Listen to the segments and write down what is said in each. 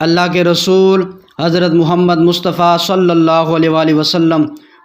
اللہ کے رسول حضرت محمد مصطفیٰ صلی اللہ علیہ وآلہ وسلم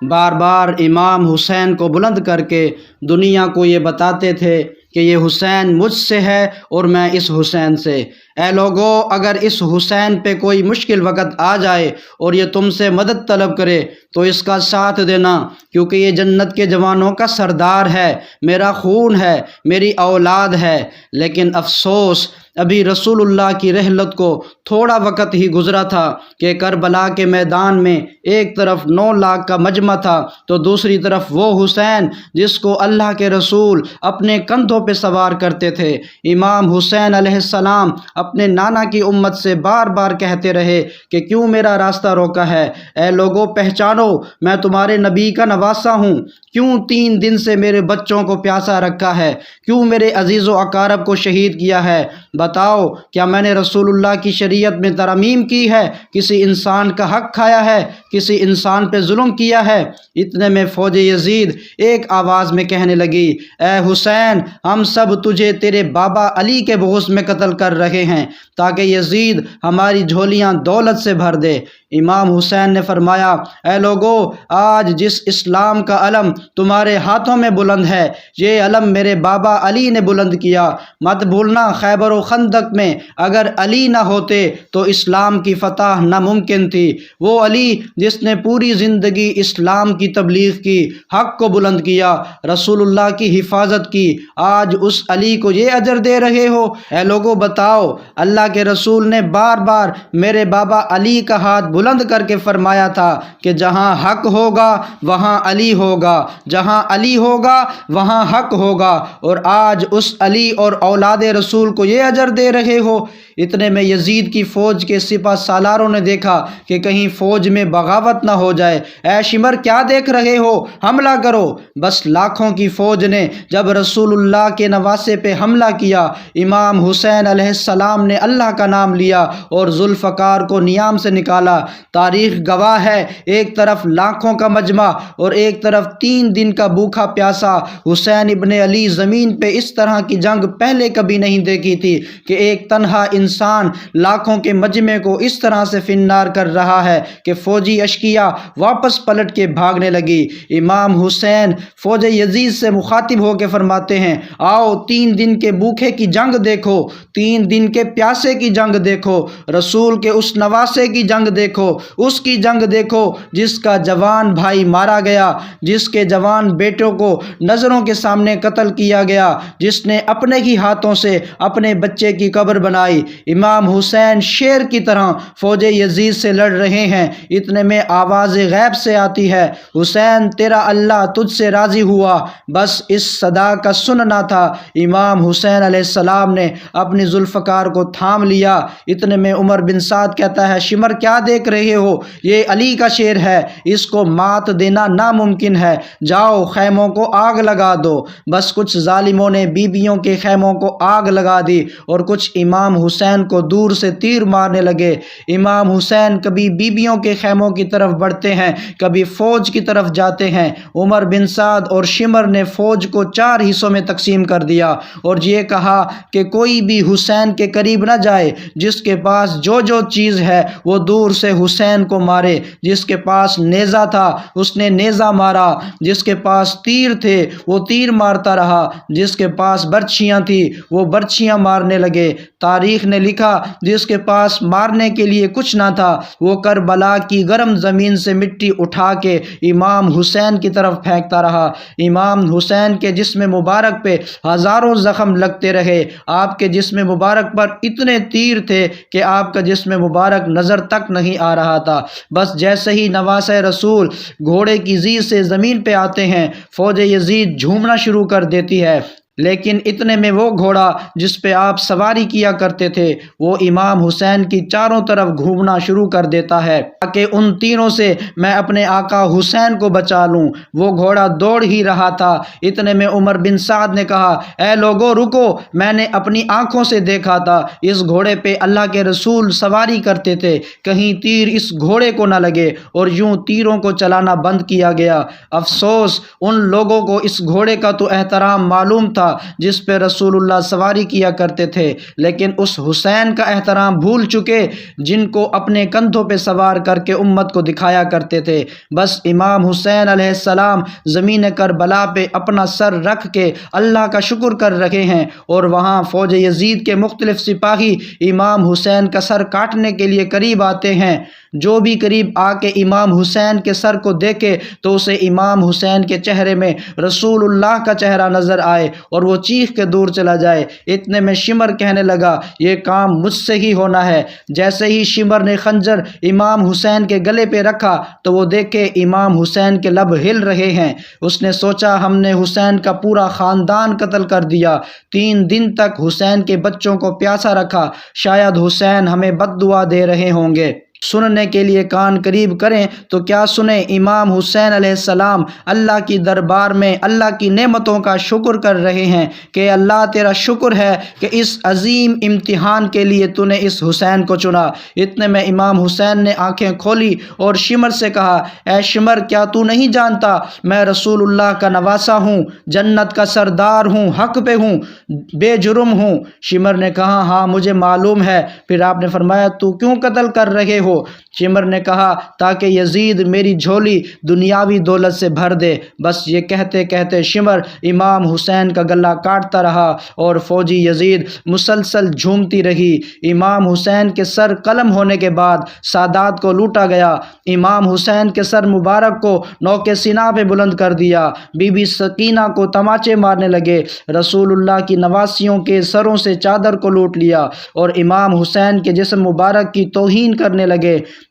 بار بار امام حسین کو بلند کر کے دنیا کو یہ بتاتے تھے کہ یہ حسین مجھ سے ہے اور میں اس حسین سے۔ اے لوگو، اگر اس حسین پہ کوئی مشکل وقت آ جائے اور یہ تم سے مدد طلب کرے تو اس کا ساتھ دینا، کیونکہ یہ جنت کے جوانوں کا سردار ہے، میرا خون ہے، میری اولاد ہے۔ لیکن افسوس، ابھی رسول اللہ کی رحلت کو تھوڑا وقت ہی گزرا تھا کہ کربلا کے میدان میں ایک طرف 9 لاکھ کا مجمع تھا تو دوسری طرف وہ حسین جس کو اللہ کے رسول اپنے کندھوں پہ سوار کرتے تھے۔ امام حسین علیہ السلام اپنے نانا کی امت سے بار بار کہتے رہے کہ کیوں میرا راستہ روکا ہے؟ اے لوگو، پہچانو، میں تمہارے نبی کا نواسا ہوں۔ کیوں 3 دن سے میرے بچوں کو پیاسا رکھا ہے؟ کیوں میرے عزیز و اقارب کو شہید کیا ہے؟ بتاؤ، کیا میں نے رسول اللہ کی شریعت میں ترمیم کی ہے؟ کسی انسان کا حق کھایا ہے؟ کسی انسان پہ ظلم کیا ہے؟ اتنے میں فوج یزید ایک آواز میں کہنے لگی، اے حسین، ہم سب تجھے تیرے بابا علی کے بغض میں قتل کر رہے ہیں تاکہ یزید ہماری جھولیاں دولت سے بھر دے۔ امام حسین نے فرمایا، اے لوگو، آج جس اسلام کا علم تمہارے ہاتھوں میں بلند ہے، یہ علم میرے بابا علی نے بلند کیا۔ مت بھولنا، خیبر و خندق میں اگر علی نہ ہوتے تو اسلام کی فتح ناممکن تھی۔ وہ علی جس نے پوری زندگی اسلام کی تبلیغ کی، حق کو بلند کیا، رسول اللہ کی حفاظت کی، آج اس علی کو یہ اجر دے رہے ہو؟ اے لوگو، بتاؤ، اللہ کے رسول نے بار بار میرے بابا علی کا ہاتھ بلند کر کے فرمایا تھا کہ جہاں حق ہوگا وہاں علی ہوگا، جہاں علی ہوگا وہاں حق ہوگا، اور آج اس علی اور اولاد رسول کو یہ اجر دے رہے ہو۔ اتنے میں یزید کی فوج کے سپہ سالاروں نے دیکھا کہ کہیں فوج میں بغاوت نہ ہو جائے۔ اے شمر، کیا دیکھ رہے ہو؟ حملہ کرو۔ بس لاکھوں کی فوج نے جب رسول اللہ کے نواسے پہ حملہ کیا، امام حسین علیہ السلام نے اللہ کا نام لیا اور ذوالفقار کو نیام سے نکالا۔ تاریخ گواہ ہے، ایک طرف لاکھوں کا مجمع اور ایک طرف 3 دن کا بھوکا پیاسا حسین ابن علی زمین پہ اس طرح کی جنگ پہلے کبھی نہیں دیکھی تھی کہ ایک تنہا انسان لاکھوں کے مجمع کو اس طرح سے فنار کر رہا ہے کہ فوجی اشقیا واپس پلٹ کے بھاگنے لگی۔ امام حسین فوج یزید سے مخاطب ہو کے فرماتے ہیں، آؤ 3 دن کے بھوکے کی جنگ دیکھو، 3 دن کے پیاسے کی جنگ دیکھو، رسول کے اس نواسے کی جنگ دیکھو، اس کی جنگ دیکھو جس کا جوان بھائی مارا گیا، جس کے جوان بیٹوں کو نظروں کے سامنے قتل کیا گیا، جس نے اپنے ہی ہاتھوں سے اپنے بچے کی قبر بنائی۔ امام حسین شیر کی طرح فوج یزید سے لڑ رہے ہیں۔ اتنے میں آواز غیب سے آتی ہے، حسین، تیرا اللہ تجھ سے راضی ہوا۔ بس اس صدا کا سننا تھا، امام حسین علیہ السلام نے اپنی ذوالفقار کو تھام لیا۔ اتنے میں عمر بن سعد کہتا ہے، شمر، کیا دیکھ رہے ہو؟ یہ علی کا شیر ہے، اس کو مات دینا ناممکن ہے، جاؤ خیموں کو آگ لگا دو۔ بس کچھ ظالموں نے بیبیوں کے خیموں کو آگ لگا دی اور کچھ امام حسین کو دور سے تیر مارنے لگے۔ امام حسین کبھی بیبیوں کے خیموں کی طرف بڑھتے ہیں، کبھی فوج کی طرف جاتے ہیں۔ عمر بن سعد اور شمر نے فوج کو 4 حصوں میں تقسیم کر دیا اور یہ کہا کہ کوئی بھی حسین کے قریب نہ جائے، جس کے پاس جو چیز ہے وہ دور سے حسین کو مارے۔ جس کے پاس نیزہ تھا اس نے نیزہ مارا، جس کے پاس تیر تھے وہ تیر مارتا رہا، جس کے پاس برچھیاں تھی وہ برچھیاں مارنے لگے۔ تاریخ نے لکھا، جس کے پاس مارنے کے لیے کچھ نہ تھا وہ کربلا کی گرم زمین سے مٹی اٹھا کے امام حسین کی طرف پھینکتا رہا۔ امام حسین کے جسم مبارک پہ ہزاروں زخم لگتے رہے، آپ کے جسم مبارک پر اتنے تیر تھے کہ آپ کا جسم مبارک نظر تک نہیں آ رہا تھا۔ بس جیسے ہی نواسہ رسول گھوڑے کی زیر سے زمین پہ آتے ہیں، فوج یزید جھومنا شروع کر دیتی ہے۔ لیکن اتنے میں وہ گھوڑا جس پہ آپ سواری کیا کرتے تھے وہ امام حسین کی چاروں طرف گھومنا شروع کر دیتا ہے تاکہ ان تیروں سے میں اپنے آقا حسین کو بچا لوں۔ وہ گھوڑا دوڑ ہی رہا تھا۔ اتنے میں عمر بن سعد نے کہا، اے لوگو، رکو، میں نے اپنی آنکھوں سے دیکھا تھا اس گھوڑے پہ اللہ کے رسول سواری کرتے تھے، کہیں تیر اس گھوڑے کو نہ لگے، اور یوں تیروں کو چلانا بند کیا گیا۔ افسوس، ان لوگوں کو اس گھوڑے کا تو احترام معلوم تھا تھا جس پہ رسول اللہ سواری کیا کرتے تھے، لیکن اس حسین کا احترام بھول چکے جن کو اپنے کندھوں پہ سوار کر کے امت کو دکھایا کرتے تھے۔ بس امام حسین علیہ السلام زمین کربلا پہ اپنا سر رکھ کے اللہ کا شکر کر رہے ہیں، اور وہاں فوج یزید کے مختلف سپاہی امام حسین کا سر کاٹنے کے لیے قریب آتے ہیں۔ جو بھی قریب آ کے امام حسین کے سر کو دیکھے تو اسے امام حسین کے چہرے میں رسول اللہ کا چہرہ نظر آئے اور وہ چیخ کے دور چلا جائے۔ اتنے میں شمر کہنے لگا، یہ کام مجھ سے ہی ہونا ہے۔ جیسے ہی شمر نے خنجر امام حسین کے گلے پہ رکھا تو وہ دیکھے امام حسین کے لب ہل رہے ہیں۔ اس نے سوچا ہم نے حسین کا پورا خاندان قتل کر دیا۔ 3 دن تک حسین کے بچوں کو پیاسا رکھا، شاید حسین ہمیں بد دعا دے رہے ہوں گے۔ سننے کے لیے کان قریب کریں تو کیا سنیں، امام حسین علیہ السلام اللہ کی دربار میں اللہ کی نعمتوں کا شکر کر رہے ہیں کہ اللہ تیرا شکر ہے کہ اس عظیم امتحان کے لیے تو نے اس حسین کو چنا۔ اتنے میں امام حسین نے آنکھیں کھولی اور شمر سے کہا، اے شمر، کیا تو نہیں جانتا میں رسول اللہ کا نواسا ہوں، جنت کا سردار ہوں، حق پہ ہوں، بے جرم ہوں؟ شمر نے کہا، ہاں مجھے معلوم ہے۔ پھر آپ نے فرمایا، تو کیوں قتل کر رہے ہو؟ شمر نے کہا، تاکہ یزید میری جھولی دنیاوی دولت سے بھر دے۔ بس یہ کہتے کہتے شمر امام حسین کا گلا کاٹتا رہا اور فوجی یزید مسلسل جھومتی رہی۔ امام حسین کے سر قلم ہونے کے بعد سادات کو لوٹا گیا۔ امام حسین کے سر مبارک کو نوک سینہ پہ بلند کر دیا۔ بی بی سکینہ کو تماچے مارنے لگے۔ رسول اللہ کی نواسیوں کے سروں سے چادر کو لوٹ لیا اور امام حسین کے جسم مبارک کی توہین کرنے لگے۔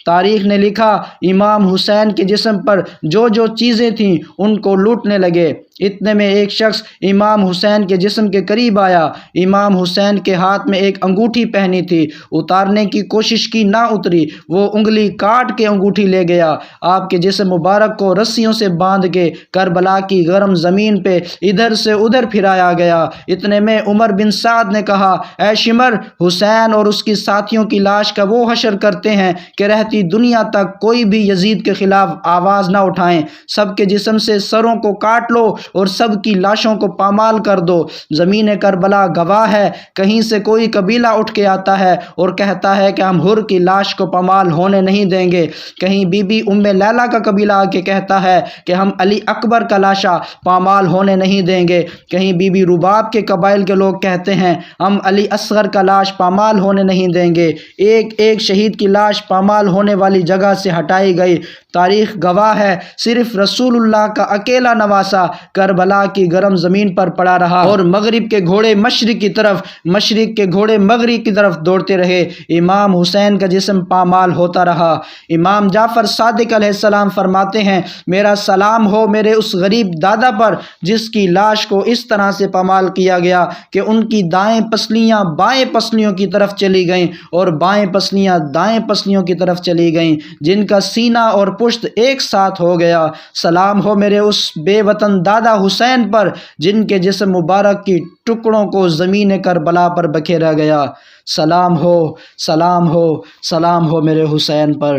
تاریخ نے لکھا، امام حسین کے جسم پر جو جو چیزیں تھیں ان کو لوٹنے لگے۔ اتنے میں ایک شخص امام حسین کے جسم کے قریب آیا۔ امام حسین کے ہاتھ میں ایک انگوٹھی پہنی تھی، اتارنے کی کوشش کی، نہ اتری۔ وہ انگلی کاٹ کے انگوٹھی لے گیا۔ آپ کے جسم مبارک کو رسیوں سے باندھ کے کربلا کی گرم زمین پہ ادھر سے ادھر پھرایا گیا۔ اتنے میں عمر بن سعد نے کہا، اے شمر، حسین اور اس کی ساتھیوں کی لاش کا وہ حشر کرتے ہیں کہ رہتی دنیا تک کوئی بھی یزید کے خلاف آواز نہ اٹھائیں۔ سب کے جسم سے سروں کو کاٹ لو اور سب کی لاشوں کو پامال کر دو۔ زمین کربلا گواہ ہے، کہیں سے کوئی قبیلہ اٹھ کے آتا ہے اور کہتا ہے کہ ہم حر کی لاش کو پامال ہونے نہیں دیں گے، کہیں بی بی ام لیلہ کا قبیلہ آ کے کہتا ہے کہ ہم علی اکبر کا لاشا پامال ہونے نہیں دیں گے، کہیں بی بی رباب کے قبائل کے لوگ کہتے ہیں ہم علی اصغر کا لاش پامال ہونے نہیں دیں گے۔ ایک ایک شہید کی لاش پامال ہونے والی جگہ سے ہٹائی گئی۔ تاریخ گواہ ہے، صرف رسول اللہ کا اکیلا نواسا کربلا کی گرم زمین پر پڑا رہا اور مغرب کے گھوڑے مشرق کی طرف، مشرق کے گھوڑے مغرب کی طرف دوڑتے رہے۔ امام حسین کا جسم پامال ہوتا رہا۔ امام جعفر صادق علیہ السلام فرماتے ہیں، میرا سلام ہو میرے اس غریب دادا پر جس کی لاش کو اس طرح سے پامال کیا گیا کہ ان کی دائیں پسلیاں بائیں پسلیوں کی طرف چلی گئیں اور بائیں پسلیاں دائیں پسلیوں کی طرف چلی گئیں، جن کا سینہ اور پشت ایک ساتھ ہو گیا۔ سلام ہو میرے اس بے وطن دادا حسین پر جن کے جسم مبارک کی ٹکڑوں کو زمین کربلا پر بکھیرا گیا۔ سلام ہو، سلام ہو، سلام ہو میرے حسین پر۔